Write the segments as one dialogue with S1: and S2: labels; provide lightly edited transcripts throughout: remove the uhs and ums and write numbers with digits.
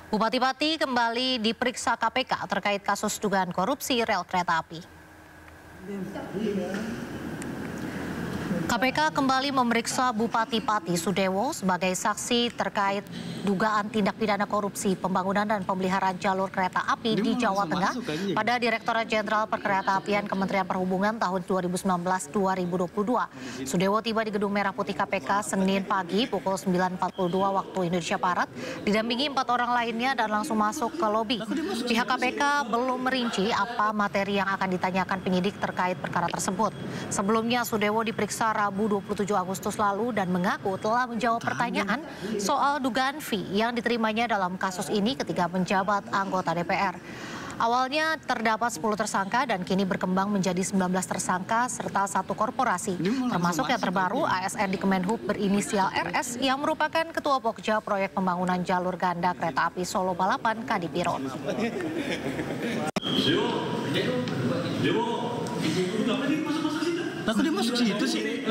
S1: Bupati Pati kembali diperiksa KPK terkait kasus dugaan korupsi rel kereta api. KPK kembali memeriksa Bupati Pati Sudewo sebagai saksi terkait dugaan tindak pidana korupsi pembangunan dan pemeliharaan jalur kereta api di Jawa Tengah pada Direktorat Jenderal Perkeretaapian Kementerian Perhubungan tahun 2019-2022. Sudewo tiba di Gedung Merah Putih KPK Senin pagi pukul 9.42 waktu Indonesia Barat, didampingi 4 orang lainnya dan langsung masuk ke lobi. Pihak KPK belum merinci apa materi yang akan ditanyakan penyidik terkait perkara tersebut. Sebelumnya Sudewo diperiksa Rabu 27 Agustus lalu dan mengaku telah menjawab pertanyaan soal dugaan fee yang diterimanya dalam kasus ini ketika menjabat anggota DPR. Awalnya terdapat 10 tersangka dan kini berkembang menjadi 19 tersangka serta 1 korporasi, termasuk yang terbaru ASN di Kemenhub berinisial RS yang merupakan Ketua Pokja Proyek Pembangunan Jalur Ganda Kereta Api Solo Balapan Kadipiro.
S2: Aku dia masuk situ sih.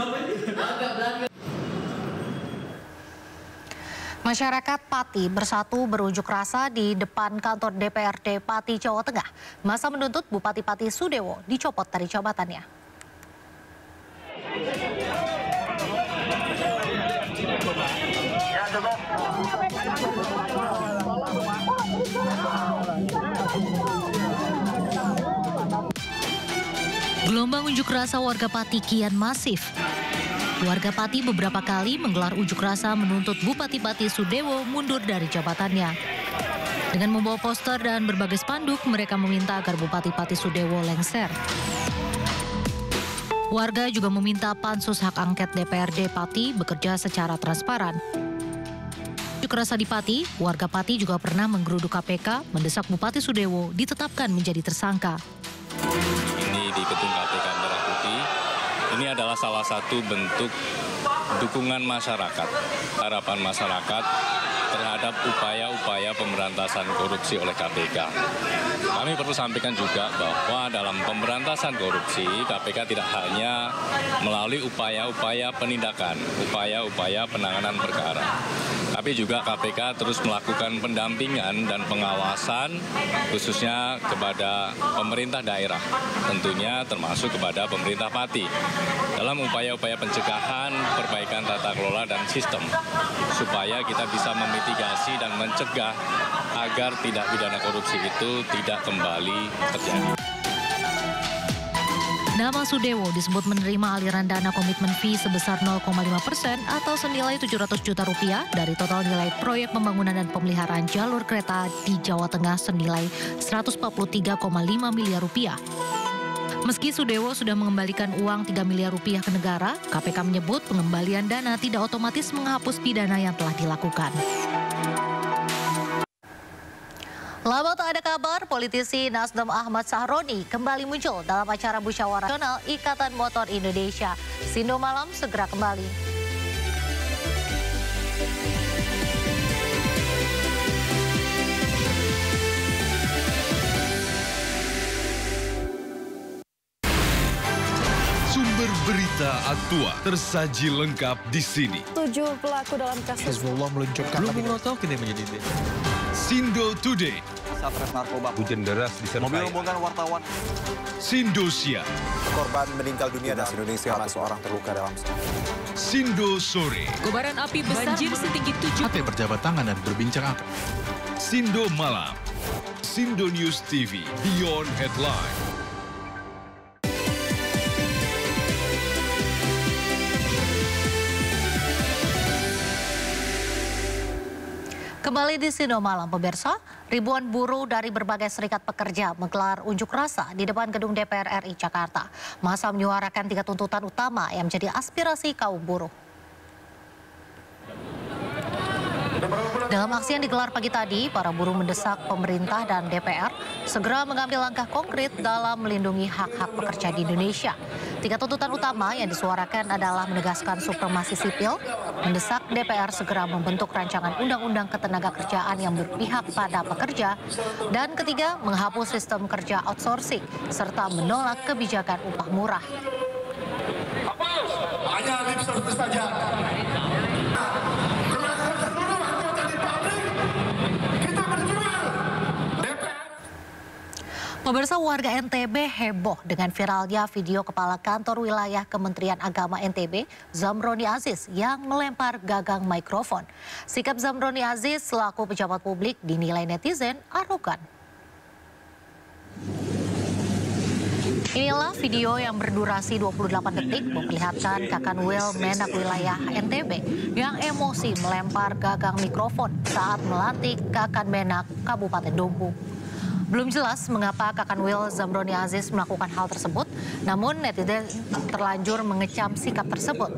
S1: Masyarakat Pati bersatu berunjuk rasa di depan kantor DPRD Pati, Jawa Tengah. Masa menuntut Bupati Pati Sudewo dicopot dari jabatannya. Gelombang unjuk rasa warga Pati kian masif. Warga Pati beberapa kali menggelar unjuk rasa menuntut Bupati Pati Sudewo mundur dari jabatannya. Dengan membawa poster dan berbagai spanduk, mereka meminta agar Bupati Pati Sudewo lengser. Warga juga meminta Pansus Hak Angket DPRD Pati bekerja secara transparan. Unjuk rasa di Pati, warga Pati juga pernah menggeruduk KPK, mendesak Bupati Sudewo ditetapkan menjadi tersangka.
S3: Ini di Gedung KPK Merah Putih, ini adalah salah satu bentuk dukungan masyarakat, harapan masyarakat terhadap upaya-upaya pemberantasan korupsi oleh KPK. Kami perlu sampaikan juga bahwa dalam pemberantasan korupsi, KPK tidak hanya melalui upaya-upaya penindakan, upaya-upaya penanganan perkara, tapi juga KPK terus melakukan pendampingan dan pengawasan khususnya kepada pemerintah daerah, tentunya termasuk kepada pemerintah Pati dalam upaya-upaya pencegahan, perbaikan tata kelola dan sistem supaya kita bisa memitigasi dan mencegah agar tindak pidana korupsi itu tidak kembali terjadi.
S1: Nama Sudewo disebut menerima aliran dana komitmen fee sebesar 0,5% atau senilai 700 juta rupiah dari total nilai proyek pembangunan dan pemeliharaan jalur kereta di Jawa Tengah senilai 143,5 miliar rupiah. Meski Sudewo sudah mengembalikan uang 3 miliar rupiah ke negara, KPK menyebut pengembalian dana tidak otomatis menghapus pidana yang telah dilakukan. Lama tak ada kabar, politisi Nasdem Ahmad Sahroni kembali muncul dalam acara Musyawarah Nasional Ikatan Motor Indonesia. Sindo Malam segera kembali.
S4: Sumber berita aktual tersaji lengkap di sini.
S5: 7 pelaku dalam kasus
S2: Hezbollah meluncurkan
S6: belum tahu kini menjadi
S4: Sindo Today.
S6: Satres narkoba.
S7: Hujan deras disertai
S6: Mobil rombongan wartawan.
S4: Sindosia.
S6: Korban meninggal dunia dan Indonesia 100 orang terluka dalam.
S4: Sindo Sore.
S8: Kobaran api besar setinggi 7.
S2: Hati berjabat tangan dan berbincang apa?
S4: Sindo Malam. Sindo News TV Beyond Headline.
S1: Kembali di Sindo Malam, pemirsa, ribuan buruh dari berbagai serikat pekerja menggelar unjuk rasa di depan gedung DPR RI Jakarta. Masa menyuarakan 3 tuntutan utama yang menjadi aspirasi kaum buruh. Dalam aksi yang digelar pagi tadi, para buruh mendesak pemerintah dan DPR segera mengambil langkah konkret dalam melindungi hak-hak pekerja di Indonesia. 3 tuntutan utama yang disuarakan adalah menegaskan supremasi sipil, mendesak DPR segera membentuk rancangan undang-undang ketenagakerjaan yang berpihak pada pekerja, dan ketiga, menghapus sistem kerja outsourcing, serta menolak kebijakan upah murah.
S9: Hanya lip service saja. Kita berjuang
S1: Pemirsa, warga NTB heboh dengan viralnya video kepala kantor wilayah Kementerian Agama NTB, Zamroni Aziz, yang melempar gagang mikrofon. Sikap Zamroni Aziz selaku pejabat publik dinilai netizen arogan. Inilah video yang berdurasi 28 detik memperlihatkan Kakanwil Menak wilayah NTB yang emosi melempar gagang mikrofon saat melantik Kakanmenak Kabupaten Dompu. Belum jelas mengapa Kakanwil Zamroni Aziz melakukan hal tersebut, namun netizen terlanjur mengecam sikap tersebut.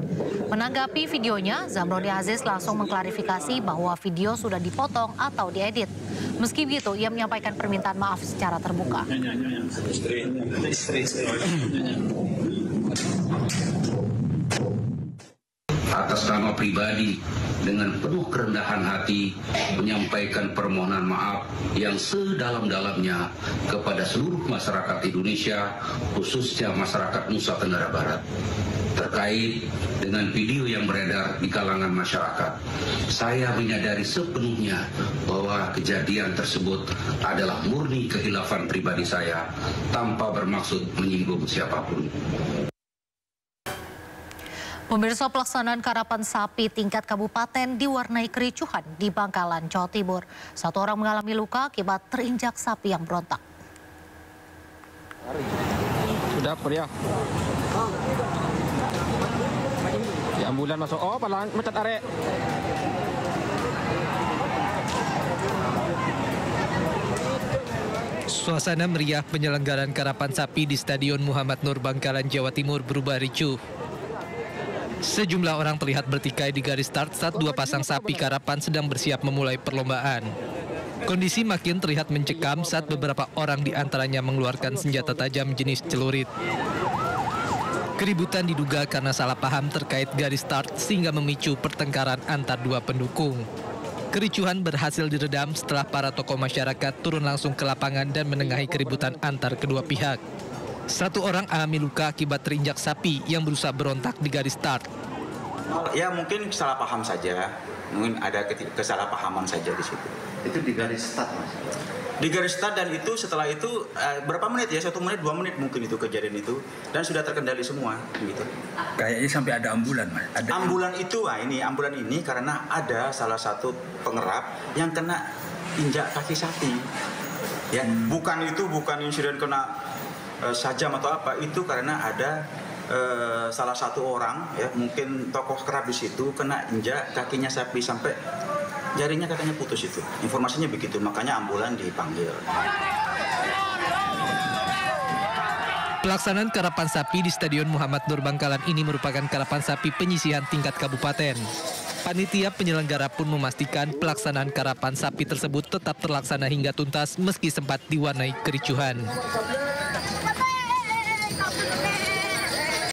S1: Menanggapi videonya, Zamroni Aziz langsung mengklarifikasi bahwa video sudah dipotong atau diedit. Meski begitu, ia menyampaikan permintaan maaf secara terbuka.
S7: Atas nama pribadi, dengan penuh kerendahan hati, menyampaikan permohonan maaf yang sedalam-dalamnya kepada seluruh masyarakat Indonesia, khususnya masyarakat Nusa Tenggara Barat, terkait dengan video yang beredar di kalangan masyarakat. Saya menyadari sepenuhnya bahwa kejadian tersebut adalah murni kehilafan pribadi saya, tanpa bermaksud menyinggung siapapun.
S1: Pemirsa, pelaksanaan karapan sapi tingkat kabupaten diwarnai kericuhan di Bangkalan, Jawa Timur. Satu orang mengalami luka akibat terinjak sapi yang berontak.
S9: Sudah ya. Ya, ambulan masuk. Oh, palang mecat arek.
S10: Suasana meriah penyelenggaraan karapan sapi di Stadion Muhammad Nur Bangkalan, Jawa Timur berubah ricuh. Sejumlah orang terlihat bertikai di garis start saat dua pasang sapi karapan sedang bersiap memulai perlombaan. Kondisi makin terlihat mencekam saat beberapa orang di antaranya mengeluarkan senjata tajam jenis celurit. Keributan diduga karena salah paham terkait garis start sehingga memicu pertengkaran antar dua pendukung. Kericuhan berhasil diredam setelah para tokoh masyarakat turun langsung ke lapangan dan menengahi keributan antar kedua pihak. Satu orang alami luka akibat terinjak sapi yang berusaha berontak di garis start.
S11: Ya, mungkin salah paham saja, mungkin ada kesalahpahaman saja di situ.
S12: Itu di garis start, Mas?
S11: Di garis start, dan itu setelah itu berapa menit ya, 1 menit 2 menit mungkin itu kejadian itu, dan sudah terkendali semua gitu.
S12: Kayaknya sampai ada ambulan, Mas.
S11: Ambulan itu, ambulan ini karena ada salah satu pengerap yang kena injak kaki sapi. Ya, bukan insiden kena sajam atau apa, itu karena ada salah satu orang, ya mungkin tokoh kerap di situ, kena injak kakinya sapi sampai jarinya katanya putus itu. Informasinya begitu, makanya ambulan dipanggil.
S10: Pelaksanaan karapan sapi di Stadion Muhammad Nur Bangkalan ini merupakan karapan sapi penyisihan tingkat kabupaten. Panitia penyelenggara pun memastikan pelaksanaan karapan sapi tersebut tetap terlaksana hingga tuntas meski sempat diwarnai kericuhan.